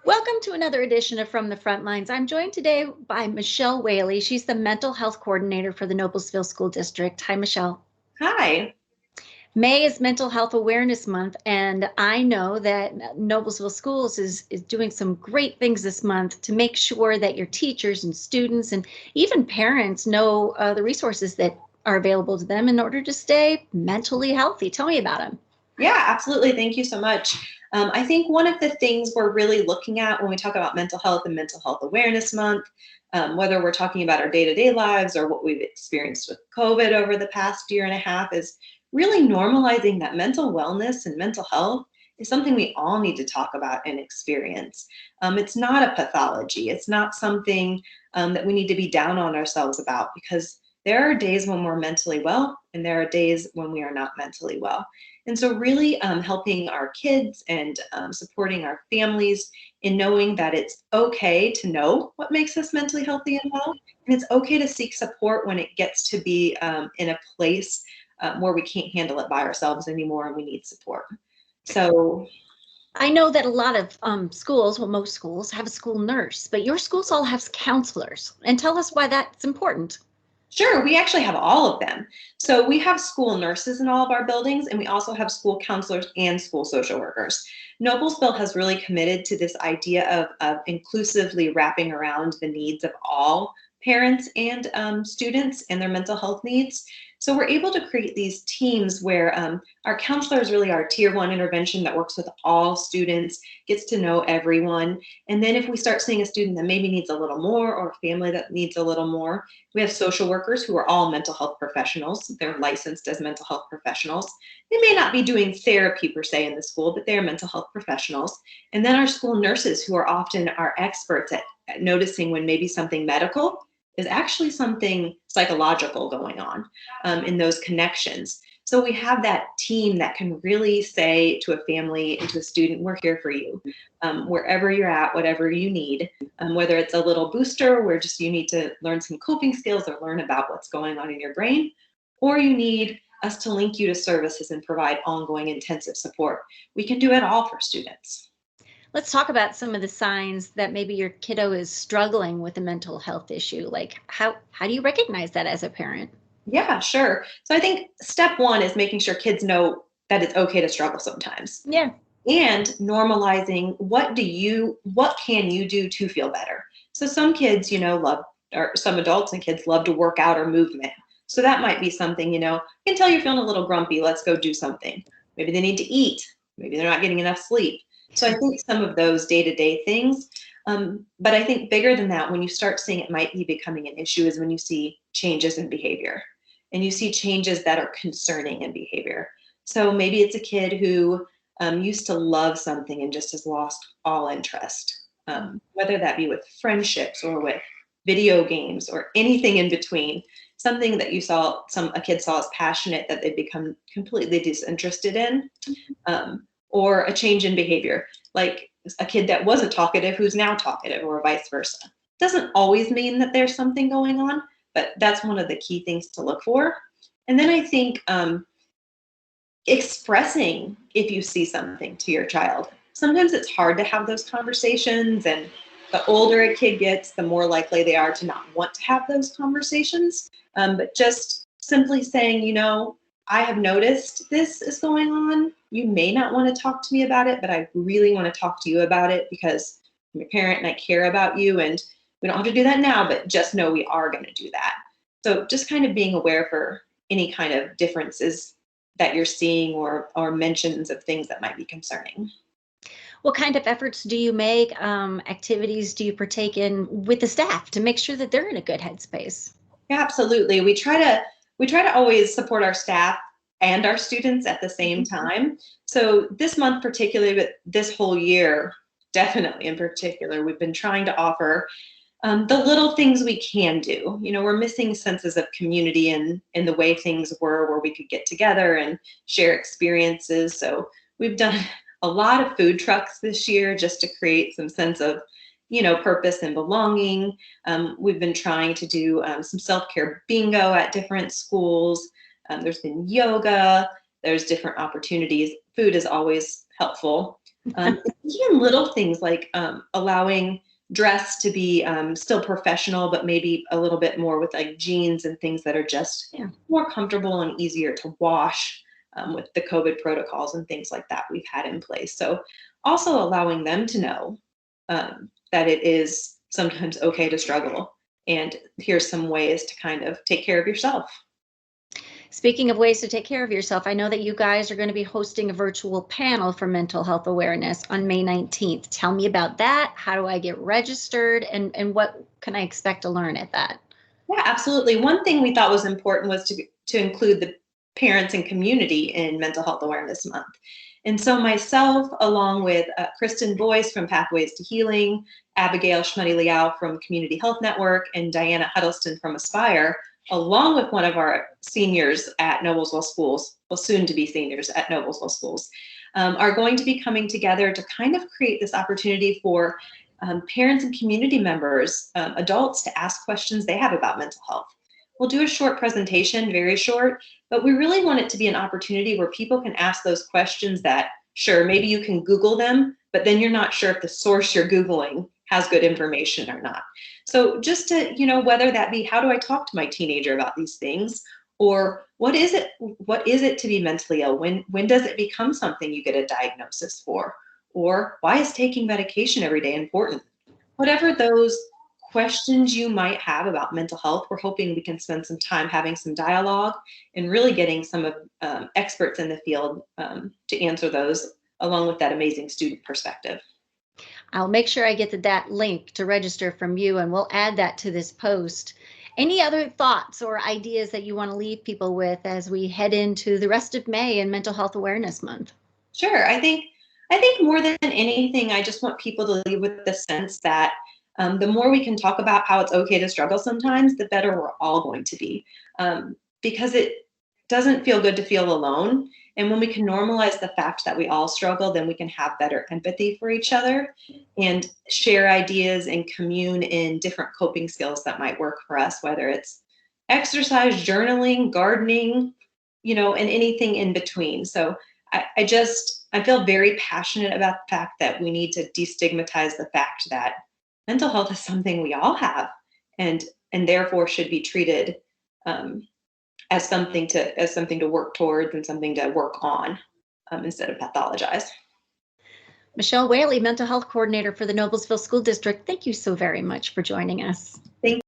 Welcome to another edition of From the Frontlines. I'm joined today by Michelle Whaley. She's the mental health coordinator for the Noblesville School District. Hi, Michelle. Hi. May is Mental Health Awareness Month, and I know that Noblesville Schools is doing some great things this month to make sure that your teachers and students and even parents know the resources that are available to them in order to stay mentally healthy. Tell me about them. Yeah, absolutely. Thank you so much. I think one of the things we're really looking at when we talk about mental health and Mental Health Awareness Month, whether we're talking about our day-to-day lives or what we've experienced with COVID over the past year and a half, is really normalizing that mental wellness and mental health is something we all need to talk about and experience. It's not a pathology. It's not something that we need to be down on ourselves about, because there are days when we're mentally well and there are days when we are not mentally well. And so really helping our kids and supporting our families in knowing that it's okay to know what makes us mentally healthy and well, and it's okay to seek support when it gets to be in a place where we can't handle it by ourselves anymore and we need support. So I know that a lot of schools, well, most schools have a school nurse, but your schools all have counselors. And tell us why that's important. sure, we actually have all of them. So we have school nurses in all of our buildings, and we also have school counselors and school social workers. Noblesville has really committed to this idea of inclusively wrapping around the needs of all parents and students and their mental health needs. So we're able to create these teams where our counselor is really our tier one intervention that works with all students, gets to know everyone. And then if we start seeing a student that maybe needs a little more, or a family that needs a little more, we have social workers who are all mental health professionals. They're licensed as mental health professionals. They may not be doing therapy per se in the school, but they're mental health professionals. And then our school nurses, who are often our experts at noticing when maybe something medical is actually something psychological going on in those connections. So we have that team that can really say to a family and to a student, we're here for you, wherever you're at, whatever you need, whether it's a little booster where just you need to learn some coping skills or learn about what's going on in your brain, or you need us to link you to services and provide ongoing intensive support. We can do it all for students. Let's talk about some of the signs that maybe your kiddo is struggling with a mental health issue. Like how do you recognize that as a parent? Yeah, sure. So I think step one is making sure kids know that it's okay to struggle sometimes, Yeah. and normalizing what can you do to feel better. So some kids, love, or some adults and kids love to work out or movement. So that might be something, I can tell you're feeling a little grumpy, let's go do something. Maybe they need to eat. Maybe they're not getting enough sleep. So I think some of those day-to-day things. But I think bigger than that, when you start seeing it might be becoming an issue, is when you see changes in behavior and you see changes that are concerning in behavior. So maybe it's a kid who used to love something and just has lost all interest, whether that be with friendships or with video games or anything in between. Something that a kid saw as passionate that they become completely disinterested in, or a change in behavior, like a kid that wasn't talkative who's now talkative, or vice versa. Doesn't always mean that there's something going on, but that's one of the key things to look for. And then I think expressing if you see something to your child. Sometimes it's hard to have those conversations, and the older a kid gets, the more likely they are to not want to have those conversations. But just simply saying, I have noticed this is going on. You may not want to talk to me about it, but I really want to talk to you about it because I'm a parent and I care about you. And we don't have to do that now, but just know we are going to do that. So just kind of being aware for any kind of differences that you're seeing, or mentions of things that might be concerning. What kind of efforts do you make? Activities do you partake in with the staff to make sure that they're in a good headspace? Yeah, absolutely. We try to always support our staff and our students at the same time. So this month particularly, but this whole year, definitely in particular, we've been trying to offer the little things we can do. We're missing senses of community in the way things were, where we could get together and share experiences. So we've done a lot of food trucks this year just to create some sense of, purpose and belonging. We've been trying to do some self-care bingo at different schools. There's been yoga. There's different opportunities. Food is always helpful. Even little things like allowing dress to be still professional, but maybe a little bit more with like jeans and things that are just more comfortable and easier to wash with the COVID protocols and things like that we've had in place. So also allowing them to know that it is sometimes okay to struggle. And here's some ways to kind of take care of yourself. Speaking of ways to take care of yourself, I know that you guys are going to be hosting a virtual panel for mental health awareness on May 19th. Tell me about that. How do I get registered, and what can I expect to learn at that? Yeah, absolutely. One thing we thought was important was to include the parents and community in Mental Health Awareness Month. And so myself, along with Kristen Boyce from Pathways to Healing, Abigail Schmuddy-Liao from Community Health Network, and Diana Huddleston from Aspire, along with one of our seniors at Noblesville Schools, well, soon to be seniors at Noblesville Schools, are going to be coming together to kind of create this opportunity for parents and community members, adults, to ask questions they have about mental health. We'll do a short presentation, very short, but we really want it to be an opportunity where people can ask those questions that, sure, maybe you can Google them, but then you're not sure if the source you're Googling has good information or not. So just to, whether that be, how do I talk to my teenager about these things? Or what is it to be mentally ill? When does it become something you get a diagnosis for? Or why is taking medication every day important? Whatever those questions you might have about mental health, we're hoping we can spend some time having some dialogue and really getting some of experts in the field to answer those, along with that amazing student perspective. I'll make sure I get that link to register from you, and we'll add that to this post. Any other thoughts or ideas that you want to leave people with as we head into the rest of May and Mental Health Awareness Month? Sure. I think more than anything, I just want people to leave with the sense that the more we can talk about how it's okay to struggle sometimes, the better we're all going to be. Because it doesn't feel good to feel alone. And when we can normalize the fact that we all struggle, then we can have better empathy for each other and share ideas and commune in different coping skills that might work for us, whether it's exercise, journaling, gardening, and anything in between. So I feel very passionate about the fact that we need to destigmatize the fact that mental health is something we all have, and therefore should be treated as something to work towards and something to work on instead of pathologize. Michelle Whaley, Mental Health Coordinator for the Noblesville School District, thank you so very much for joining us. Thank